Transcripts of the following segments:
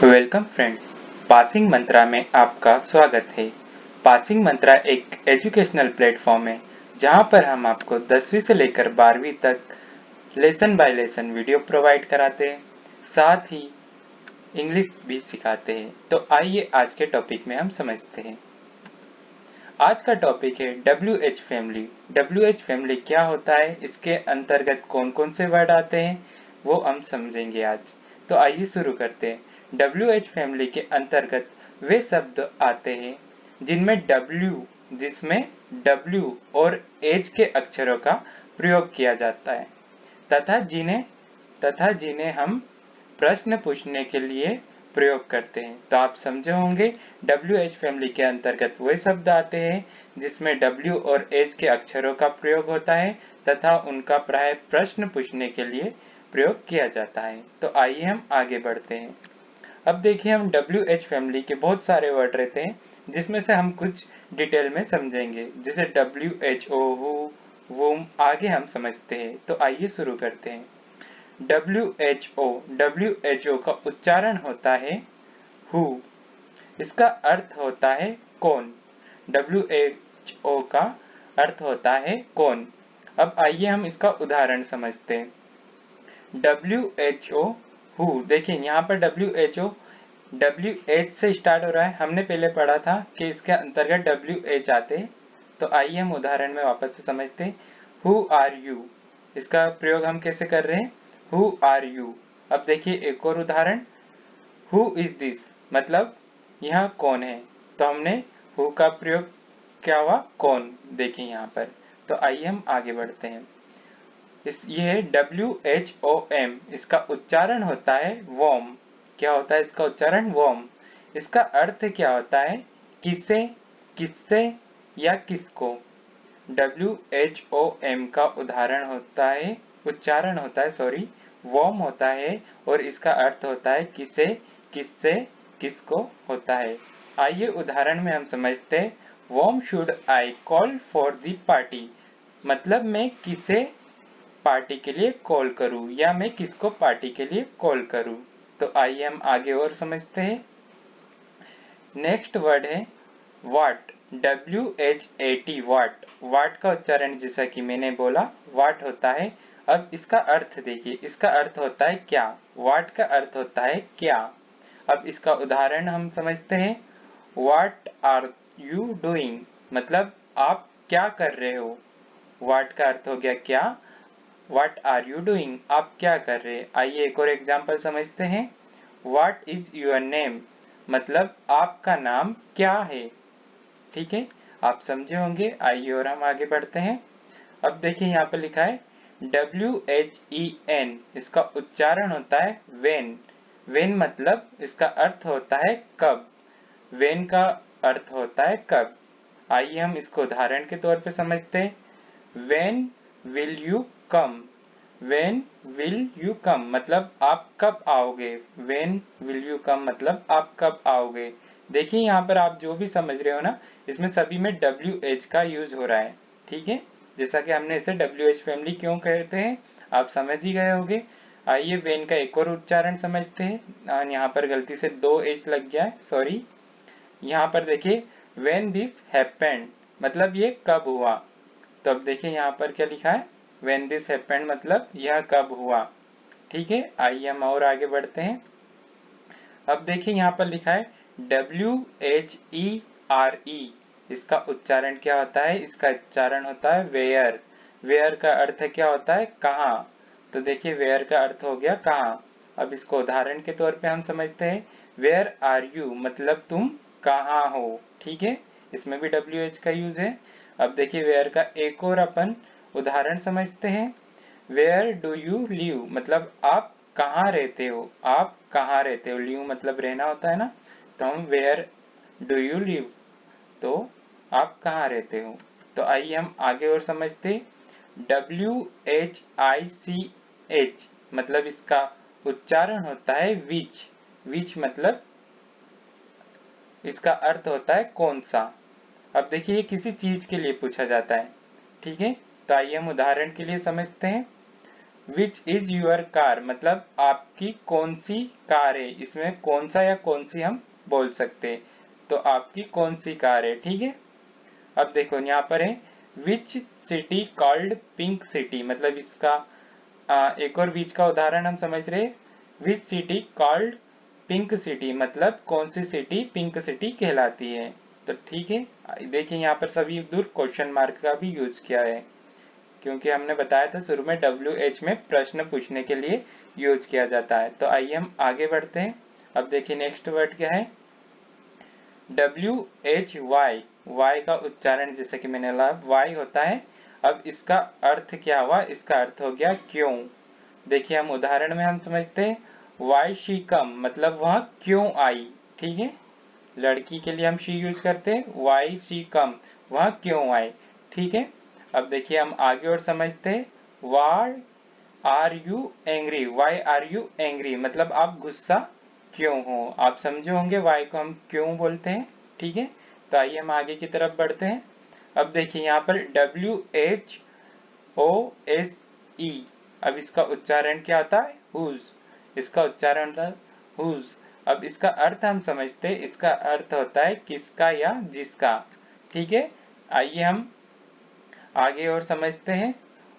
Welcome friends, passing मंत्रा में आपका स्वागत है। पासिंग मंत्रा एक एजुकेशनल प्लेटफॉर्म है जहां पर हम आपको 10वीं से लेकर 12वीं तक lesson bye lesson video provide कराते हैं, साथ ही इंग्लिश भी सिखाते हैं। तो आइए आज के टॉपिक में हम समझते हैं। आज का टॉपिक है WH फैमिली। WH फैमिली क्या होता है, इसके अंतर्गत कौन कौन से वर्ड आते हैं, वो हम समझेंगे आज। तो आइए शुरू करते हैं। WH फैमिली के अंतर्गत वे शब्द आते हैं जिसमें W और H के अक्षरों का प्रयोग किया जाता है तथा जिन्हें हम प्रश्न पूछने के लिए प्रयोग करते हैं। तो आप समझे होंगे WH फैमिली के अंतर्गत वे शब्द आते हैं जिसमें W और H के अक्षरों का प्रयोग होता है तथा उनका प्राय प्रश्न पूछने के लिए प्रयोग किया जाता है। तो आइए हम आगे बढ़ते हैं। अब देखिए, हम WH फैमिली के बहुत सारे वर्ड रहते हैं जिसमें से हम कुछ डिटेल में समझेंगे, जैसे WHO, हु, वुम आगे हम समझते हैं। तो आइए शुरू करते हैं। WHO का उच्चारण होता है हु। इसका अर्थ होता है कौन। WHO का अर्थ होता है कौन। अब आइए हम इसका उदाहरण समझते हैं। WHO हु, देखिए यहाँ पर WHO WH से स्टार्ट हो रहा है। हमने पहले पढ़ा था कि इसके अंतर्गत WH आते। तो आइए हम उदाहरण में वापस से समझते हैं। हु आर यू, इसका प्रयोग हम कैसे कर रहे हैं, हु आर यू। अब देखिए एक और उदाहरण, हु इज दिस, मतलब यह कौन है। तो हमने हु का प्रयोग क्या हुआ, कौन। देखिए यहाँ पर। तो आइए हम आगे बढ़ते हैं। ये है WHOM, इसका उच्चारण होता है वॉर्म। क्या होता है इसका उच्चारण, वॉर्म। इसका अर्थ क्या होता है, किसे, किससे या किसको। WHOM का उच्चारण होता है वॉर्म होता है और इसका अर्थ होता है किसे, किससे, किसको होता है। आइए उदाहरण में हम समझते हैं। Whom should I call for the party, मतलब मैं किसे पार्टी के लिए कॉल करूं या मैं किसको पार्टी के लिए कॉल करूं। तो आइए हम आगे और समझते हैं। नेक्स्ट वर्ड है वाट। WHAT, वाट। वाट का उच्चारण जैसा कि मैंने बोला वाट होता है। अब इसका अर्थ देखिए, इसका अर्थ होता है क्या। वाट का अर्थ होता है क्या। अब इसका उदाहरण हम समझते हैं। वाट आर यू डूइंग, मतलब आप क्या कर रहे हो। वाट का अर्थ हो गया क्या, वाट आर यू डूइंग, आप क्या कर रहे हैं। आइए एक और एग्जाम्पल समझते हैं। वाट इज योर नेम, मतलब आपका नाम क्या है। ठीक है, आप समझे होंगे। आइए और हम आगे बढ़ते हैं। अब देखिए यहाँ पर लिखा है WHEN, इसका उच्चारण होता है वेन। वेन मतलब इसका अर्थ होता है कब। वेन का अर्थ होता है कब। आइए हम इसको उदाहरण के तौर पे समझते हैं। When will you come, when will you come मतलब आप कब आओगे। वेन विल यू कम मतलब आप कब आओगे। देखिए यहाँ पर आप जो भी समझ रहे हो ना, इसमें सभी में WH का यूज हो रहा है। ठीक है, जैसा कि हमने इसे WH फैमिली क्यों कहते हैं आप समझ ही गए होंगे। आइए वेन का एक और उच्चारण समझते हैं। यहाँ पर गलती से 2H लग गया है, सॉरी। यहाँ पर देखिए वेन दिस हैपेंड, मतलब ये कब हुआ। तो अब देखिए यहाँ पर क्या लिखा है, वेन दिस हैपेंड मतलब यह कब हुआ। ठीक है, आइए हम और आगे बढ़ते हैं। अब देखिए यहाँ पर लिखा है WHERE, इसका उच्चारण क्या होता है, इसका उच्चारण होता है वेयर। वेयर का अर्थ क्या होता है, कहाँ। तो देखिए वेयर का अर्थ हो गया कहाँ। अब इसको उदाहरण के तौर पे हम समझते हैं। वेयर आर यू मतलब तुम कहाँ हो। ठीक है, इसमें भी WH का यूज है। अब देखिए वेयर का एक और अपन उदाहरण समझते हैं। वेयर डू यू लिव, मतलब आप कहाँ रहते हो, आप कहाँ रहते हो। लिव मतलब रहना होता है ना, तो हम वेयर डू यू लिव, तो आप कहाँ रहते हो। तो आइए हम आगे और समझते। WHICH मतलब इसका उच्चारण होता है विच। विच मतलब इसका अर्थ होता है कौन सा। अब देखिए ये किसी चीज के लिए पूछा जाता है। ठीक है, तो आइए हम उदाहरण के लिए समझते हैं। विच इज यूर कार, मतलब आपकी कौन सी कार है, इसमें कौन सा या कौन सी हम बोल सकते हैं, तो आपकी कौन सी कार है, ठीक है। अब देखो यहाँ पर है which city called pink city, मतलब इसका एक और बीच का उदाहरण हम समझ रहे, which city called pink city, मतलब कौन सी सिटी पिंक सिटी कहलाती है। तो ठीक है, देखिए यहाँ पर सभी दूर क्वेश्चन मार्क का भी यूज किया है, क्योंकि हमने बताया था शुरू में WH में प्रश्न पूछने के लिए यूज किया जाता है। तो आइए हम आगे बढ़ते हैं। अब देखिए नेक्स्ट वर्ड क्या है, WHY, Y का उच्चारण जैसे कि मैंने बोला Y होता है। अब इसका अर्थ क्या हुआ, इसका अर्थ हो गया क्यों। देखिए हम उदाहरण में हम समझते हैं वाई शी कम, मतलब वह क्यों आई, ठीक है। लड़की के लिए हम शी यूज करते हैं, वाई शी कम, वह क्यों आई, ठीक है। अब देखिए हम आगे और समझते हैं why are you angry, why are you angry, मतलब आप गुस्सा क्यों हो। आप समझे होंगे वाई को हम क्यों बोलते हैं, ठीक है। तो आइए हम आगे की तरफ बढ़ते हैं। अब देखिए यहाँ पर WHOSE, अब इसका उच्चारण क्या होता है, हुज, इसका उच्चारण होता है हुज। अब इसका अर्थ हम समझते हैं, इसका अर्थ होता है किसका या जिसका, ठीक है। आइए हम आगे और समझते हैं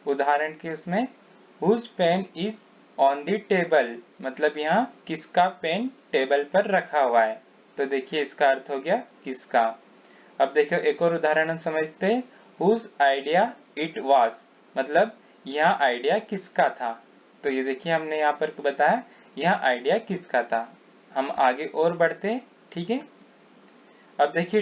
उदाहरण के उसमें, whose pen is on the table, मतलब यहाँ किसका पेन टेबल पर रखा हुआ है। तो देखिए इसका अर्थ हो गया किसका। अब देखो एक और उदाहरण हम समझते हैं, हुज आइडिया इट वाज, मतलब यहाँ आइडिया किसका था। तो ये देखिए हमने यहाँ पर बताया यहाँ आइडिया किसका था। हम आगे और बढ़ते हैं, ठीक है। अब देखिए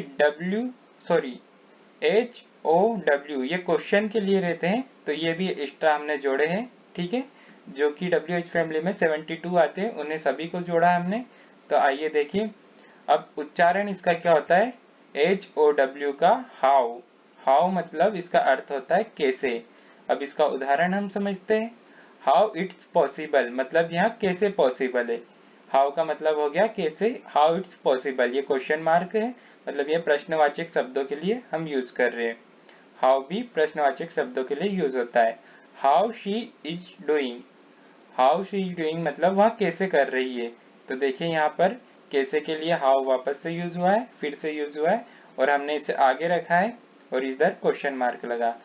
HOW ये क्वेश्चन के लिए रहते हैं, तो ये भी एक्स्ट्रा हमने जोड़े हैं, ठीक है। जो कि WH फैमिली में 72 आते हैं, उन्हें सभी को जोड़ा है हमने। तो आइए देखिए, अब उच्चारण इसका क्या होता है, HOW का हाउ, हाउ मतलब इसका अर्थ होता है कैसे। अब इसका उदाहरण हम समझते हैं, हाउ इट्स पॉसिबल, मतलब यहाँ कैसे पॉसिबल है। हाउ का मतलब हो गया कैसे, हाउ इट्स पॉसिबल, ये क्वेश्चन मार्क है, मतलब ये प्रश्नवाचक शब्दों के लिए हम यूज कर रहे हैं। हाउ भी प्रश्नवाचक शब्दों के लिए यूज होता है। How she is doing, how she is doing मतलब वह कैसे कर रही है। तो देखिए यहाँ पर कैसे के लिए हाउ वापस से यूज हुआ है, फिर से यूज हुआ है, और हमने इसे आगे रखा है और इधर क्वेश्चन मार्क लगा।